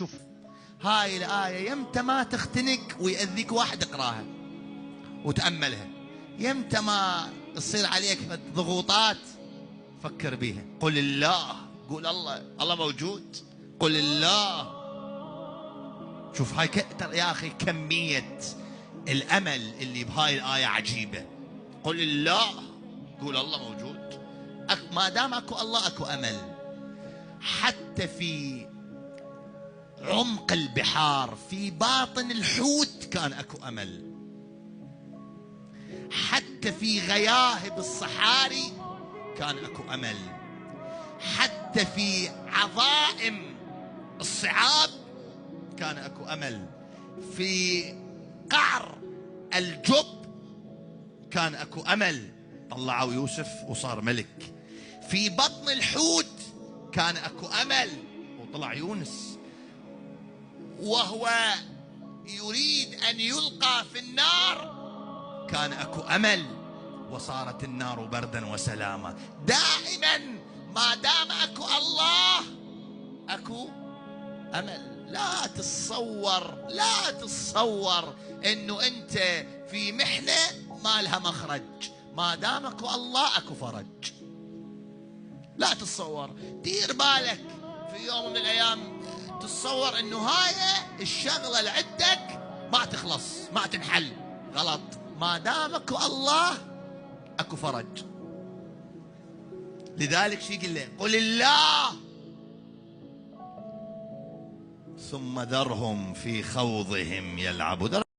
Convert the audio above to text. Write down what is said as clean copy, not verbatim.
شوف هاي الآية يمتى ما تختنق ويأذيك واحد اقراها وتأملها، يمتى ما تصير عليك ضغوطات فكر بيها. قل الله، قول الله موجود، قل الله. شوف هاي يا أخي كمية الأمل اللي بهاي الآية عجيبة. قل الله، قول الله موجود. ما دام اكو الله اكو أمل. حتى في عمق البحار، في باطن الحوت كان اكو أمل. حتى في غياهب الصحاري كان اكو أمل. حتى في عظائم الصعاب كان اكو أمل. في قعر الجب كان اكو أمل، طلعوا يوسف وصار ملك. في بطن الحوت كان اكو أمل وطلع يونس. وهو يريد أن يلقى في النار كان اكو أمل وصارت النار بردا وسلاما. دائما ما دام اكو الله اكو أمل. لا تتصور انه انت في محنة ما لها مخرج. ما دام اكو الله اكو فرج. لا تتصور، دير بالك في يوم من الايام تتصور انه هاي الشغلة اللي عندك ما تخلص ما تنحل. غلط. ما دام اكو الله اكو فرج. لذلك شي يقول له قل الله ثم ذرهم في خوضهم يلعبوا.